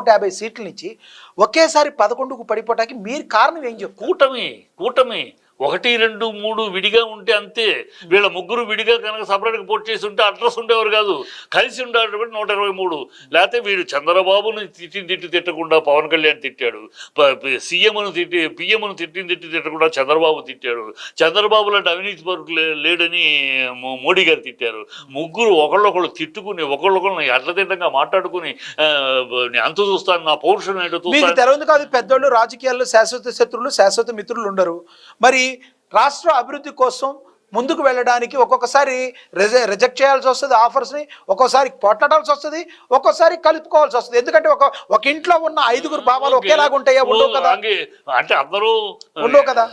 150 సీట్ల నుంచి ఒకేసారి 11కు పడిపోవటానికి మీరు కారణం ఏం చెప్తారు? కూటమి 1, 2, 3 విడిగా ఉంటే అంతే. వీళ్ళ ముగ్గురు విడిగా కనుక సపరేట్గా పోటీ చేసి ఉంటే అడ్రస్ ఉండేవారు కాదు. కలిసి ఉండేటువంటి 123. లేకపోతే వీడు చంద్రబాబును తిట్టకుండా పవన్ కళ్యాణ్ తిట్టాడు, సీఎంను పిఎంను తిట్టకుండా చంద్రబాబు తిట్టాడు, చంద్రబాబు లాంటి అవినీతి పరుడు లేడని మోడీ గారు తిట్టారు. ముగ్గురు ఒకళ్ళొకళ్ళు తిట్టుకుని ఒకళ్ళొకళ్ళని అడ్లదిడ్డంగా మాట్లాడుకుని అంత చూస్తాను, నా పౌరుషం ఏంటో మీకు తెరవంది కాదు. పెద్దోళ్ళు రాజకీయాల్లో శాశ్వత శత్రువులు శాశ్వత మిత్రులు ఉండరు. మరి రాష్ట్ర అభివృద్ధి కోసం ముందుకు వెళ్ళడానికి ఒక్కొక్కసారి రిజెక్ట్ చేయాల్సి వస్తుంది ఆఫర్స్ని, ఒక్కోసారి పోట్లాడాల్సి వస్తుంది, ఒక్కోసారి కలుపుకోవాల్సి వస్తుంది. ఎందుకంటే ఒక ఇంట్లో ఉన్న 5గురు భావాలు ఒకేలాగా ఉంటాయా? ఉండవు కదా. అంటే అందరూ ఉండవు కదా.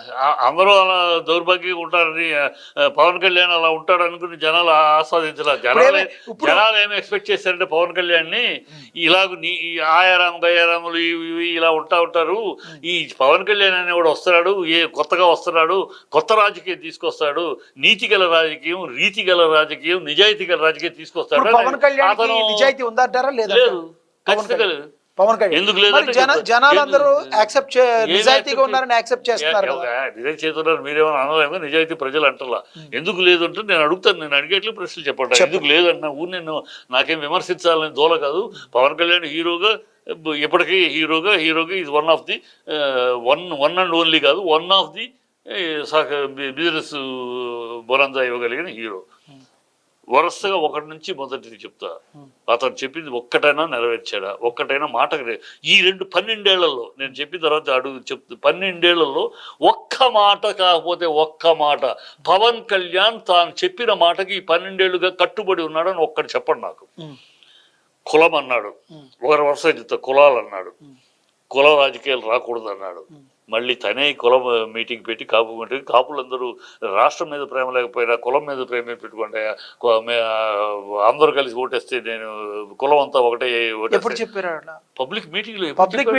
అందరూ అలా దౌర్భాగ్యంగా ఉంటారని పవన్ కళ్యాణ్ అలా ఉంటాడు అనుకుని జనాలు ఆస్వాదించారు. జనాలు ఏమి ఎక్స్పెక్ట్ చేశారంటే పవన్ కళ్యాణ్ని ఇలాగ ఆయారాము గయారాములు ఇలా ఉంటారు. ఈ పవన్ కళ్యాణ్ అనేవాడు వస్తున్నాడు, కొత్తగా వస్తున్నాడు, కొత్త రాజకీయం తీసుకొస్తాడు, నీతి గల రాజకీయం, రీతి గల రాజకీయం, నిజాయితీ గల రాజకీయం తీసుకొస్తాడు. పవన్ కళ్యాణ్ నిజాయితీ ఉందంటారా? లేదు, ఖచ్చితంగా పవన్ కళ్యాణ్ ఎందుకు లేదు? జనాలందరూ నిజాయితీగా ఉన్నారని యాక్సెప్ట్ చేస్తున్నారు. నిజాయితీ చేస్తున్నారు, మీరేమో అనలేమో. నిజాయితీ ప్రజలు అంటారా? ఎందుకు లేదంటే నేను అడుగుతాను, నేను అడిగేట్లు ప్రశ్నలు చెప్పండి. ఎందుకు లేదంటున్నా నేను నాకేం విమర్శించాలని దోల కాదు. పవన్ కళ్యాణ్ హీరోగా ఇప్పటికీ హీరోగా ఇది వన్ అండ్ ఓన్లీ కాదు, వన్ ఆఫ్ ది బిజినెస్ బొరంజా ఇవ్వగలిగిన హీరో. వరుసగా ఒకటి నుంచి మొదటిది చెప్తా, అతను చెప్పింది ఒక్కటైనా నెరవేర్చాడా? ఒక్కటైనా మాట ఈ 12 ఏళ్లలో నేను చెప్పిన తర్వాత చెప్తా, 12 ఏళ్లలో ఒక్క మాట కాకపోతే ఒక్క మాట పవన్ కళ్యాణ్ తాను చెప్పిన మాటకి ఈ 12 ఏళ్లుగా కట్టుబడి ఉన్నాడని ఒక్కటి చెప్పండి నాకు. కులం అన్నాడు, ఒకరి వరుస చెప్తా కులాలు అన్నాడు, కుల రాజకీయాలు రాకూడదు అన్నాడు. మళ్ళీ తనే కులం మీటింగ్ పెట్టి కాపులందరూ రాష్ట్రం మీద ప్రేమ లేకపోయినా కులం మీద ప్రేమ పెట్టుకుంటే అందరూ కలిసి ఓటేస్తే నేను కులం అంతా ఒకటే. ఎప్పుడు చెప్పారు? పబ్లిక్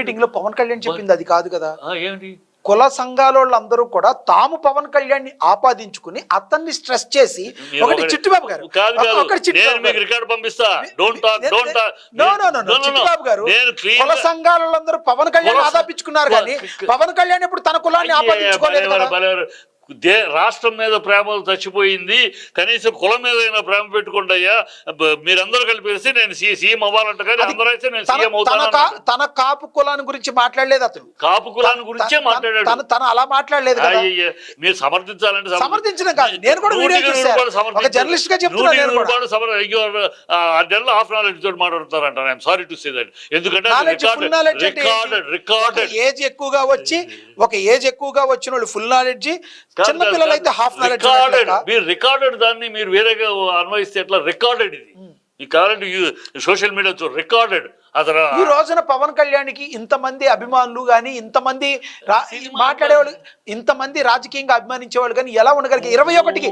మీటింగ్ లో పవన్ కళ్యాణ్ చెప్పింది అది కాదు కదా. ఏమిటి? కుల సంఘాలందరూ కూడా తాము పవన్ కళ్యాణ్ ని ఆపాదించుకుని అతన్ని స్ట్రెస్ చేసి ఒకటి చిట్టుబాబు గారు చిట్టుబాబు గారు కుల సంఘాలందరూ పవన్ కళ్యాణ్ ఆదాపించుకున్నారు కానీ పవన్ కళ్యాణ్ ఇప్పుడు తన కులాన్ని ఆపాదించుకోలేదు కదా. రాష్ట్రం మీద ప్రేమలు చచ్చిపోయింది, కనీసం కులం మీద ప్రేమ పెట్టుకోండి అయ్యా. మీరందరూ కలిపేసి నేను సీఎం అవ్వాలంట కానీ అందరూ అయితే నేను సీఎం అవుతాను. తన కాపు కులాన్ని గురించి మాట్లాడలేదు అతను, కాపు కులాన్ని గురించే మాట్లాడాడు. తను అలా మాట్లాడలేదు. మీరు సమర్థించాలంటే సమర్థించడం కాదు, నేను కూడా జర్నలిస్ట్ గా చెప్తున్నాను. హాఫ్ నాలెడ్జ్ తోటి మాట్లాడుతారంట. I'm sorry to say that. ఎందుకంటే ఏజ్ ఎక్కువగా వచ్చి ఏజ్ ఎక్కువగా వచ్చిన వాళ్ళు ఫుల్ నాలెడ్జ్, చిన్న పిల్లలు అయితే హాఫ్ నాలెడ్జ్. మీరు రికార్డెడ్ దాన్ని మీరు వేరేగా అన్వయిస్తే ఎట్లా? రికార్డెడ్ ఇది ఈ కావాలంటే సోషల్ మీడియా రికార్డెడ్. అతను ఈ రోజున పవన్ కళ్యాణ్ కి ఇంతమంది అభిమానులు కానీ ఇంతమంది మాట్లాడేవాళ్ళు, ఇంతమంది రాజకీయంగా అభిమానించేవాళ్ళు కానీ ఎలా ఉండగలిగే? 21కి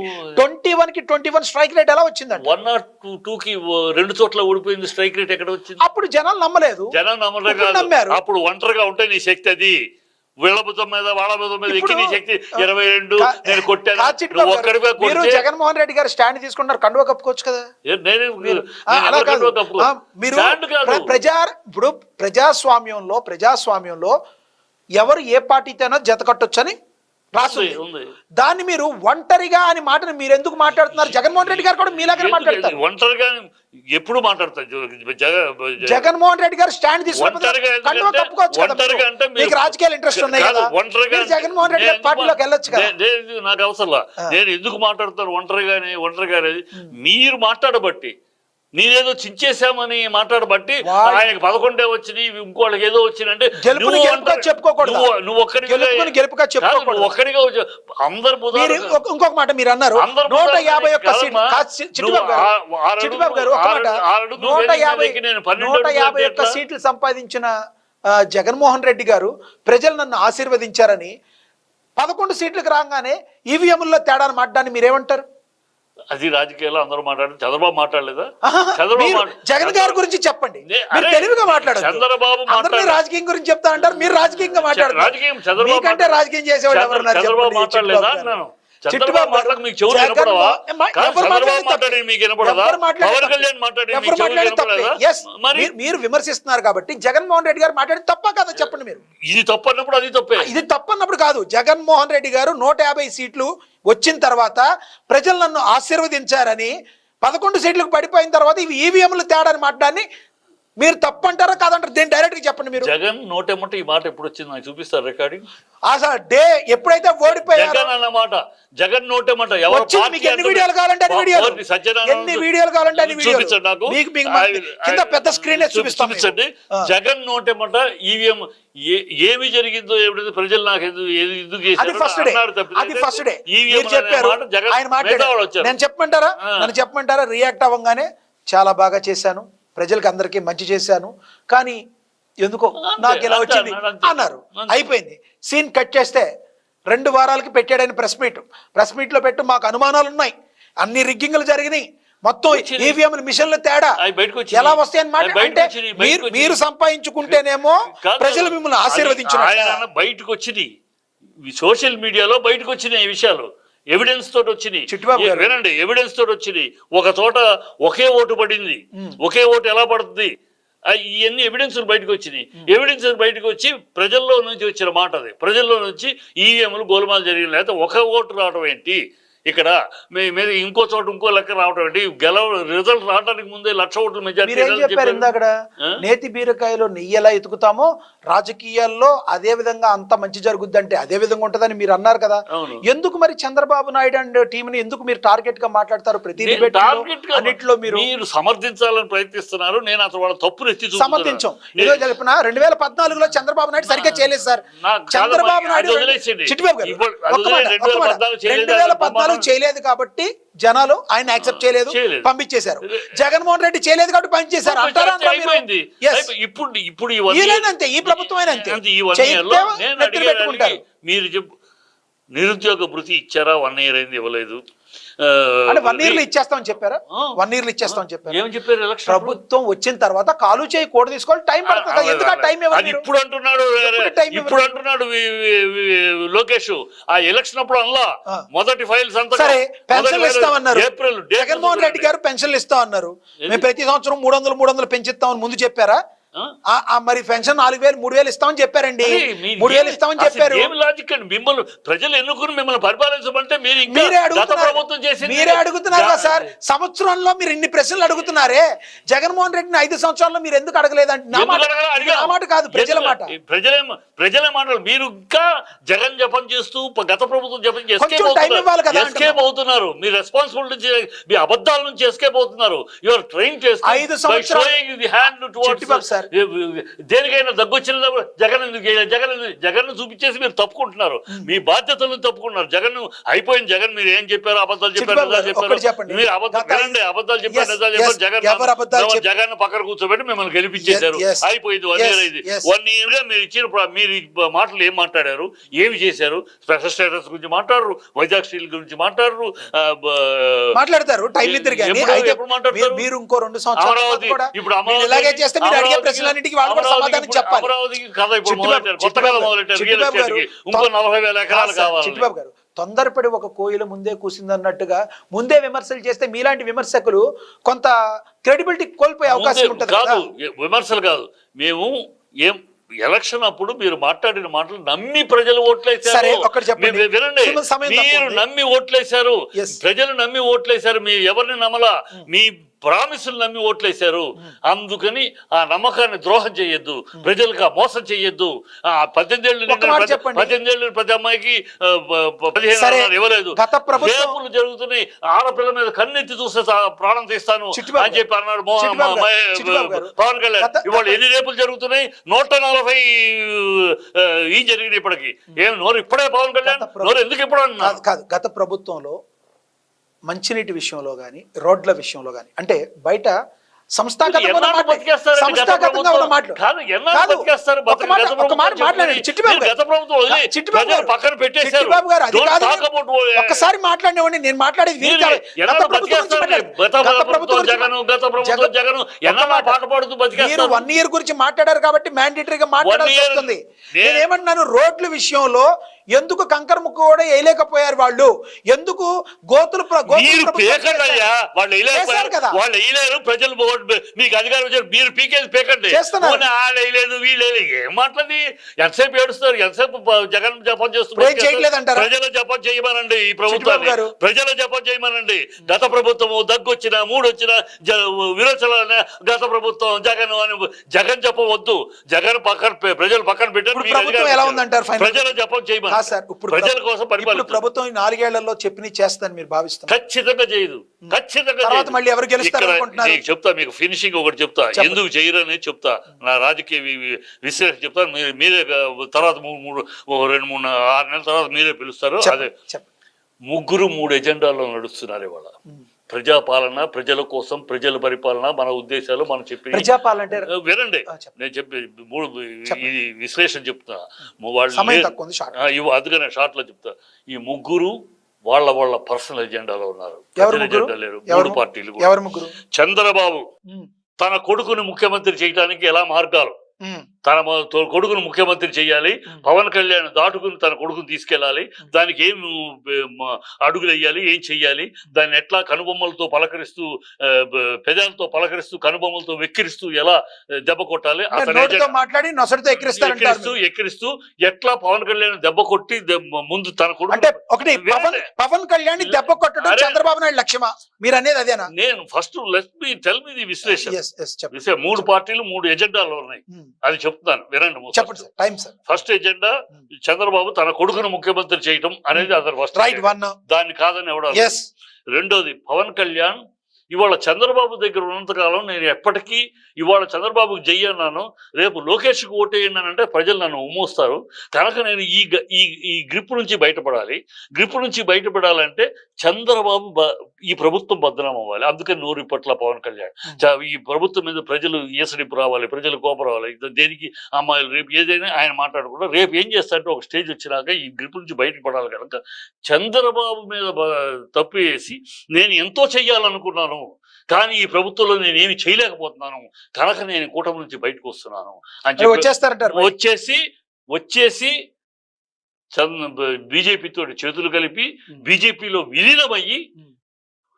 21 స్ట్రైక్ రేట్ ఎలా వచ్చిందండి? 102కి 2 చోట్ల ఓడిపోయింది. స్ట్రైక్ రేట్ ఎక్కడ వచ్చింది? అప్పుడు జనాలు నమ్మలేదు. నమ్మారు. అప్పుడు ఒంటరిగా ఉంటే నీ శక్తి అది. వీళ్ళబుతం మీద వాళ్ళ బుతం మీద ఎక్కి నీ శక్తి 22 నేను కొట్టాను. జగన్మోహన్ రెడ్డి గారు స్టాండ్ తీసుకుంటారు, కండువా కప్పుకోవచ్చు కదా. ఇప్పుడు ప్రజాస్వామ్యంలో ఎవరు ఏ పార్టీతోనో జత కట్టొచ్చని రాస్తుంది. దాన్ని మీరు ఒంటరిగా అని మాటను మీరు ఎందుకు మాట్లాడుతున్నారు? జగన్మోహన్ రెడ్డి గారు కూడా మీలాగే మాట్లాడతారు. ఒంటరిగా ఎప్పుడు మాట్లాడతారు? జగన్మోహన్ రెడ్డి గారు స్టాండ్ తీసుకుంటారు, రాజకీయాలు ఇంట్రెస్ట్ ఉన్నాయి కదా. జగన్మోహన్ రెడ్డి గారు పార్టీలోకి వెళ్ళొచ్చు కదా. నాకు అవసరం. నేను ఎందుకు మాట్లాడతాను ఒంటరిగా? మీరు మాట్లాడబట్టి, నేనేదో చించేశామని మాట్లాడబట్టి ఆయనకి 11 వచ్చినాయి, ఇంకోళ్ళకి ఏదో వచ్చిందంటే నువ్వు ఒక్కడిగా అందరు. ఇంకొక మాట మీరు అన్నారు 151 సీట్లు సంపాదించిన జగన్మోహన్ రెడ్డి గారు ప్రజలు నన్ను ఆశీర్వదించారని 11 సీట్లకు రాగానే ఈవీఎంల్లో తేడాను మాట్లాడాన్ని మీరేమంటారు? అది రాజకీయాల్లో అందరూ మాట్లాడారు. చంద్రబాబు మాట్లాడలేదా? జగన్ గారి గురించి చెప్పండి, మీరు తెలివిగా మాట్లాడారు. చంద్రబాబు రాజకీయం గురించి చెప్తా అంటారు, మీరు రాజకీయంగా మాట్లాడారు. రాజకీయం చేసేవాళ్ళు చంద్రబాబు మాట్లాడలేదా? చంద్రబాబు మాటలకు మీకు చెవులు వినపడవా? చంద్రబాబు మాట్లాడి మీకు వినపడదా? పవన్ కళ్యాణ్ మాట్లాడి మీకు చెవులు వినపడదా? మరి మీరు విమర్శిస్తున్నారు కాబట్టి జగన్మోహన్ రెడ్డి గారు మాట్లాడి తప్ప కదా చెప్పండి మీరు. ఇది తప్పు అన్నప్పుడు అది తప్పే. ఇది తప్పన్నప్పుడు కాదు. జగన్మోహన్ రెడ్డి గారు 150 సీట్లు వచ్చిన తర్వాత ప్రజలు నన్ను ఆశీర్వదించారని 11 సీట్లకు పడిపోయిన తర్వాత ఇవి ఈవీఎంలు తేడాని మాట్లాడి మీరు తప్పంటారా కాదంటారు? దేని డైరెక్ట్ గా చెప్పండి మీరు. జగన్ నోటెమ్మట ఈ మాట ఎప్పుడు వచ్చింది నాకు చూపిస్తారు రికార్డింగ్. అసలు డే ఎప్పుడైతే ఓడిపోయారు జగన్ అన్నమాట, జగన్ నోటెమ్మట మీకు ఎన్ని వీడియోలు కావాలంటే అన్ని వీడియోలు, ఎన్ని వీడియోలు కావాలంటే అన్ని వీడియోలు చూపించండి నాకు. కింద పెద్ద స్క్రీన్ చూపించండి. జగన్ నోటెమ్మట ఈవీఎం ఏమి జరిగిందో ఎప్పుడైతే ప్రజలు నాకు ఎందుకు చెప్పారు. ఆయన మాట్లాడారు. నేను చెప్పమంటారా, నన్ను చెప్పమంటారా? రియాక్ట్ అవ్వగానే చాలా బాగా చేశాను, ప్రజలకు అందరికీ మంచి చేశాను, కానీ ఎందుకో నాకు ఇలా వచ్చింది అన్నారు. అయిపోయింది. సీన్ కట్ చేస్తే 2 వారాలకి పెట్టాడని ప్రెస్ మీట్ లో పెట్టు మాకు అనుమానాలు ఉన్నాయి, అన్ని రిగ్గింగ్లు జరిగినాయి, మొత్తం ఈవీఎం మిషన్లు తేడా ఎలా వస్తాయని మాట. అంటే మీరు సంపాదించుకుంటేనేమో ప్రజలు మిమ్మల్ని ఆశీర్వదించారు. బయటకు వచ్చినాయి సోషల్ మీడియాలో, బయటకు వచ్చినాయి ఈ విషయాలు, ఎవిడెన్స్ తోటి వచ్చినాయి. వినండి, ఎవిడెన్స్ తోటి వచ్చినాయి. ఒక చోట ఒకే ఓటు పడింది, ఒకే ఓటు ఎలా పడుతుంది, ఇవన్నీ ఎవిడెన్స్ బయటకు వచ్చినాయి. ఎవిడెన్స్ బయటకు వచ్చి ప్రజల్లో నుంచి వచ్చిన మాట అది. ప్రజల్లో నుంచి ఈవీఎంలు గోల్మాల్ జరిగిన, లేకపోతే ఒక ఓటు రావడం ఏంటి ఇక్కడ మీద, ఇంకో చోట ఇంకో లెక్క రావడం ఏంటి, రిజల్ట్ రావడానికి ముందే 1,00,000 ఓట్ల మెజారిటీ. చెప్పారు ఇందాక, నేతి బీరకాయలో నెయ్యి ఎలా ఎతుకుతామో రాజకీయాల్లో అదే విధంగా అంత మంచి జరుగుద్ది అంటే అదే విధంగా ఉంటదని మీరు అన్నారు కదా. ఎందుకు మరి చంద్రబాబు నాయుడు అండ్ టీమ్ ని ఎందుకు మీరు టార్గెట్ గా మాట్లాడతారు? ప్రతి అన్నిట్లో మీరు సమర్థించాలని ప్రయత్నిస్తున్నారు. నేను అసలు వాళ్ళ తప్పులు ఎత్తి సమర్థించాం. ఏదో చెప్పిన 2014లో చంద్రబాబు నాయుడు సరిగ్గా చేయలేదు సార్. చంద్రబాబు నాయుడు 2014 చేయలేదు కాబట్టి జనాలు ఆయన యాక్సెప్ట్ చేయలేదు, పంపించేశారు. జగన్మోహన్ రెడ్డి చేయలేదు కాబట్టి పంపించేశారు అంటారా? ఇప్పుడు అంతే, ఈ ప్రభుత్వం అయినా అంతే. మీరు నిరుద్యోగ భృతి ఇచ్చారా? 1 ఇయర్ అయింది, ఇవ్వలేదు. అంటే 1 ఇయర్ లో ఇచ్చేస్తామని చెప్పారు. 1 ఇయర్ లో ఇచ్చేస్తామని చెప్పారు. ఏం చెప్పారు? ప్రభుత్వం వచ్చిన తర్వాత కాలు చేయి కోట తీసుకోవాలి, టైం పడుతుంది. ఎందుకు టైం ఇవ్వాలి? ఇప్పుడు అంటున్నాడు లోకేష్. ఆ ఎలక్షన్ అప్పుడు అలా మొదటి ఫైల్స్ అంతా సరే పెన్షన్లు ఇస్తామన్నారు. ఏప్రిల్ జగన్మోహన్ రెడ్డి గారు పెన్షన్లు ఇస్తామన్నారు. మేము ప్రతి సంవత్సరం 300 పెంచిస్తామని ముందు చెప్పారా? మరి పెన్షన్ 4,000 3,000 ఇస్తామని చెప్పారండి. 3,000 ఇస్తామని చెప్పారు. ఏం లాజిక్ అండి? మిమ్మల్ని ప్రజలు ఎన్నుకుని మిమ్మల్ని పరిపాలించమంటే మీరే అడుగుతున్నారు కదా సార్. సంవత్సరంలో మీరు ఇన్ని ప్రశ్నలు అడుగుతున్నారే, జగన్మోహన్ రెడ్డిని 5 సంవత్సరాల్లో మీరు ఎందుకు అడగలేదంటే నా మాట కాదు, ప్రజల మాట. ప్రజలే మాటలు. మీరు ఇంకా జగన్ జపం చేస్తూ గత ప్రభుత్వం జపం ఎస్కేప్ అవుతున్నారు. మీ రెస్పాన్సిబిలిటీ, మీ అబద్ధాల నుంచి ఎస్కేప్ అవుతున్నారు. యువర్ ట్రైన్ చేస్తూ 5 సంవత్సరాలు దేనికైనా దగ్గొచ్చిన జగన్ చూపించేసి మీరు తప్పుకుంటున్నారు. మీ బాధ్యతలను తప్పుకుంటున్నారు. జగన్ అయిపోయింది. జగన్ మీరు ఏం చెప్పారు? అబద్ధాలు చెప్పారు, మీరు అబద్ధాలు చెప్పారు. జగన్ పక్కన కూర్చోబెట్టి మిమ్మల్ని గెలిపించేశారు. అయిపోయింది. 1 ఇయర్ అయింది. 1 ఇయర్ గా మీరు ఇచ్చిన మీరు మాటలు ఏం మాట్లాడారు, ఏమి చేశారు? స్పెషల్ స్టేటస్ గురించి మాట్లాడరు, వైజాగ్ స్టీల్ గురించి మాట్లాడరు, మాట్లాడతారు. టైం ఇద్దరు ఎప్పుడు మాట్లాడతారు? మీరు ఇంకో 2 సంవత్సరాలు ఇప్పుడు ఇలాగే చేస్తే మీరు అడిగే ప్రశ్నలన్నిటికీ వాళ్ళు కూడా సమాధానం చెప్పాలి. అమరావతికి కథ ఇప్పుడు మొదలెట్టారు, కొత్తగా మొదలెట్టారు. ఇంకో 40,000 ఎకరాలు కావాలి. చిట్టిబాబు గారు, తొందరపడి ఒక కోయిల ముందే కూసింది అన్నట్టుగా ముందే విమర్శలు చేస్తే మీలాంటి విమర్శకులు కొంత క్రెడిబిలిటీ కోల్పోయే అవకాశం ఉంటుంది. కాదు, విమర్శలు కాదు. మేము ఏం ఎలక్షన్ అప్పుడు మీరు మాట్లాడిన మాటలు నమ్మి ప్రజలు ఓట్లేశారు. వినండి, మీరు నమ్మి ఓట్లేశారు, ప్రజలు నమ్మి ఓట్లేశారు. మీరు ఎవరిని నమ్మలా, మీ ప్రామిసులు నమ్మి ఓట్లేశారు. అందుకని ఆ నమ్మకాన్ని ద్రోహం చేయొద్దు, ప్రజలకు మోసం చేయొద్దు. 18 ఏళ్ళు ప్రతి అమ్మాయికి 15 ఇవ్వలేదు. రేపులు జరుగుతున్నాయి, ఆడపిల్ల మీద కన్నెత్తి చూస్తే ప్రాణం తీస్తాను అని చెప్పి అన్నాడు పవన్ కళ్యాణ్. ఇవాళ ఎన్ని రేపులు జరుగుతున్నాయి? 140 ఈ జరిగింది ఇప్పటికి. ఏం నోరు ఇప్పుడే పవన్ కళ్యాణ్ నోరు ఎందుకు ఇప్పుడు అన్నా? కాదు, గత ప్రభుత్వంలో మంచినీటి విషయంలో కానీ రోడ్ల విషయంలో కానీ అంటే బయట సంస్థాగతంగా ఉన్న మాటలు ఒక్కసారి మాట్లాడినవాడిని. నేను మాట్లాడేది మీరు 1 ఇయర్ గురించి మాట్లాడారు కాబట్టి మ్యాండేటరీగా మాట్లాడాల్సి వస్తుంది. నేనేమంటున్నాను, రోడ్ల విషయంలో ఎందుకు కంకర ముక్క కూడా వేయలేకపోయారు వాళ్ళు? ఎందుకు గోతులు మీరు పేకండయ్యా, వాళ్ళు వేయలేకపోయారు కదా. వాళ్ళు వేయలేరు, ప్రజలు మీకు అధికారం వచ్చారు, మీరు పీకేసి పేకండి. వాళ్ళు వేయలేదు వీళ్ళు ఏం మాట్లాడి ఎంతసేపు ఏడుస్తారు, ఎంతసేపు జగన్ జపం చేస్తున్నారు? ప్రజల జపం చేయమనండి, ఈ ప్రభుత్వాన్ని ప్రజల జపం చేయమనండి. గత ప్రభుత్వము దగ్గొచ్చినా 3 వచ్చినా విరోచన గత ప్రభుత్వం జగన్ అని జగన్ జపం వద్దు, జగన్ పక్కన ప్రజలు పక్కన పెట్టారు. ప్రజల జపం చేయమని ప్రజల కోసం పరిపాలన ప్రభుత్వం 4 ఏళ్లలో చెప్పి చేస్తాను మీరు భావిస్తారు? ఖచ్చితంగా చేయదు, ఖచ్చితంగా మళ్ళీ ఎవరు గెలుస్తారు అనుకుంటున్నారు? చెప్తా మీకు ఫినిషింగ్ ఒకటి చెప్తా, ఎందుకు చేయరని చెప్తా, నా రాజకీయ విశ్లేషణ చెప్తా. మీరే తర్వాత 2-3 6 నెలల తర్వాత మీరే పిలుస్తారు. అదే 3 ఎజెండాల్లో నడుస్తున్నారు ఇవాళ. ప్రజాపాలన, ప్రజల కోసం, ప్రజల పరిపాలన, మన ఉద్దేశాలు మనం చెప్పి వినండి. నేను చెప్పి 3 విశ్లేషణ చెప్తున్నా. వాళ్ళు అందుకనే షార్ట్ లో చెప్తా. ఈ 3 వాళ్ళ పర్సనల్ ఎజెండాలో ఉన్నారు. ఎజెండా లేరు 3 పార్టీలు. చంద్రబాబు తన కొడుకుని ముఖ్యమంత్రి చేయడానికి ఎలా మార్గాలు, తన కొడుకును ముఖ్యమంత్రి చేయాలి, పవన్ కళ్యాణ్ దాటుకుని తన కొడుకును తీసుకెళ్ళాలి, దానికి ఏం అడుగులు వేయాలి, ఏం చెయ్యాలి, దాన్ని ఎట్లా కనుబొమ్మలతో పలకరిస్తూ, పెదాలతో పలకరిస్తూ, కనుబొమ్మలతో వెక్కిరిస్తూ ఎలా దెబ్బ కొట్టాలి, ఎక్కిరిస్తూ ఎట్లా పవన్ కళ్యాణ్ దెబ్బ కొట్టి ముందు తన కొడుకు పవన్ కళ్యాణ్ దెబ్బ కొట్టడం చంద్రబాబు నాయుడు లక్ష్యమా మీరు అనేది? అదేనా? నేను first let me tell me the విశ్లేషణ. 3 పార్టీలు 3 ఎజెండాలు ఉన్నాయి, అది చెప్తున్నాను వినండి. ఫస్ట్ ఎజెండా చంద్రబాబు తన కొడుకును ముఖ్యమంత్రి చేయటం అనేది అదర్ ఫస్ట్, దాన్ని కాదని ఎవడ. రెండోది పవన్ కళ్యాణ్ ఇవాళ చంద్రబాబు దగ్గర ఉన్నంతకాలం నేను ఎప్పటికీ ఇవాళ చంద్రబాబుకి జయ్యన్నాను, రేపు లోకేష్కి ఓటేయన్నానంటే ప్రజలు నన్ను ఉమ్మోస్తారు. కనుక నేను ఈ గ్రిప్ నుంచి బయటపడాలి. గ్రిప్ నుంచి బయటపడాలంటే చంద్రబాబు ఈ ప్రభుత్వం బదనాం అవ్వాలి. అందుకని నోరు పట్ల పవన్ కళ్యాణ్ ఈ ప్రభుత్వం మీద ప్రజలు ఈసడింపు రావాలి, ప్రజలు కోపం రావాలి. దేనికి అమ్మాయిలు రేపు ఏదైనా ఆయన మాట్లాడకుండా రేపు ఏం చేస్తారంటే ఒక స్టేజ్ వచ్చినాక ఈ గ్రిప్ నుంచి బయటపడాలి. కనుక చంద్రబాబు మీద తప్పు వేసి నేను ఎంతో చెయ్యాలనుకున్నాను, కానీ ఈ ప్రభుత్వంలో నేను ఏమి చేయలేకపోతున్నాను, కనుక నేను కూటమి నుంచి బయటకు వస్తున్నాను అని చెప్పి వచ్చేసి బీజేపీతో చేతులు కలిపి బీజేపీలో విలీనమయ్యి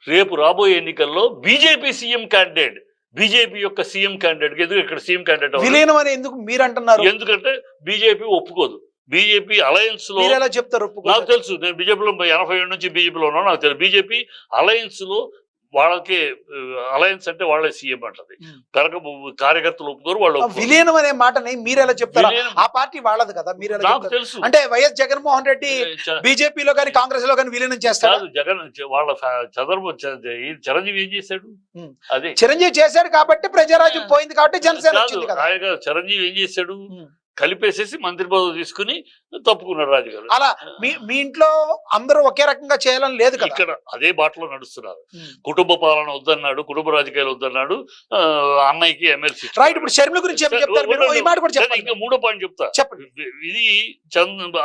రేపు రాబోయే ఎన్నికల్లో బీజేపీ సీఎం క్యాండిడేట్, బీజేపీ యొక్క సీఎం క్యాండిడేట్ ఎందుకు ఇక్కడ సీఎం క్యాండిడేట్ విలీనం అని ఎందుకు మీరు అంటున్నారు? ఎందుకంటే బీజేపీ ఒప్పుకోదు. బీజేపీ అలయన్స్ లో చెప్తారు, నాకు తెలుసు, నేను బీజేపీలో 87 నుంచి బీజేపీలో ఉన్నాను, నాకు తెలుసు. బీజేపీ అలయన్స్ లో వాళ్ళకి అలయన్స్ అంటే వాళ్ళే సీఎం అంటది, కనుక కార్యకర్తలు ఒప్పుకోరు. వాళ్ళు విలీనం అనే మాటని మీరు ఎలా చెప్తారు? ఆ పార్టీ వాళ్ళది కదా, మీరు నాకు తెలుసు. అంటే వైఎస్ జగన్మోహన్ రెడ్డి బీజేపీలో కానీ కాంగ్రెస్ లో కానీ విలీనం చేస్తారు. జగన్ వాళ్ళ చిరంజీవి ఏం చేశాడు? అదే చిరంజీవి చేశాడు కాబట్టి ప్రజారాజ్యం పోయింది కాబట్టి జనసేన చిరంజీవి ఏం చేశాడు? కలిపేసేసి మంత్రి పదవి తీసుకుని తప్పుకున్నాడు రాజుగారు. అలా మీ ఇంట్లో అందరూ ఒకే రకంగా చేయాలని లేదు కదా, ఇక్కడ అదే బాటలో నడుస్తున్నారు. కుటుంబ పాలన వద్దన్నాడు, కుటుంబ రాజకీయాలు వద్దన్నాడు, అన్నయ్యకి ఎమ్మెల్సీ రైట్. ఇప్పుడు షర్మిల గురించి ఇంకా 3వ పాయింట్ చెప్తా. ఇది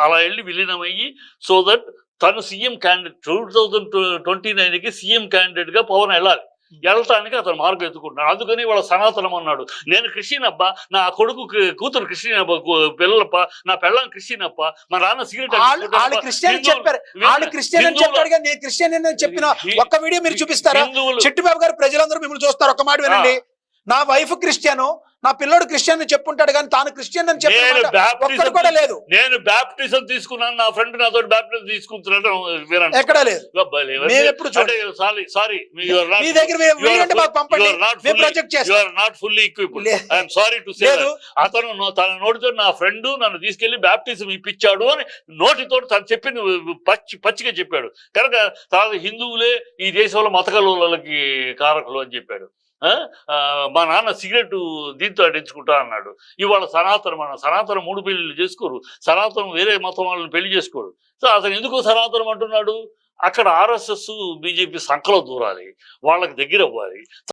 అలా వెళ్ళి విలీనమయ్యి సో దట్ తను సీఎం క్యాండిడేట్ 2029కి సీఎం క్యాండిడేట్ గా పవన్ వెళ్ళాలి. వెళ్ళటానికి అతను మార్గం ఎత్తుకుంటున్నాడు. అందుకని వాళ్ళ సనాతనం అన్నాడు. నేను క్రిస్టియన్ అబ్బా, నా కొడుకు కూతురు క్రిస్టియన్ అబ్బా, పిల్లలప్ప, నా పెళ్ళం క్రిస్టియన్ అప్ప, మా నాన్న సిగరెట్ చెప్పిన ఒక్క వీడియో మీరు చూపిస్తారా? చిట్టుబాబు గారు ప్రజలందరూ మిమ్మల్ని చూస్తారు, ఒక్క మాట వినండి. నా వైఫ్ క్రిస్టియను, నా పిల్లోడు క్రిస్టియన్ అని చెప్పుంటాడు కానీ తాను క్రిస్టియన్ అని చెప్పి కూడా లేదు. నేను బాప్టిజం తీసుకున్నాను, నా ఫ్రెండ్ నాతో బాప్టిజం తీసుకుంటున్నాడు, ఎక్కడ లేదు. అతను తన నోటితో నా ఫ్రెండ్ నన్ను తీసుకెళ్లి బాప్టిజం ఇప్పించాడు అని నోటితో తను చెప్పింది పచ్చిగా చెప్పాడు. కనుక తర్వాత హిందువులే ఈ దేశంలో మత కలవలకి కారకులు అని చెప్పాడు. మా నాన్న సిగరెట్ దీంతో అడించుకుంటా అన్నాడు. ఇవాళ సనాతనం 3 పెళ్లిళ్ళు చేసుకోరు, సనాతనం వేరే మతం వాళ్ళని పెళ్లి చేసుకోరు. సో అతను ఎందుకు సనాతనం అంటున్నాడు? అక్కడ ఆర్ఎస్ఎస్ బీజేపీ సంకలో దూరాలి, వాళ్ళకి దగ్గర అవ్వాలి.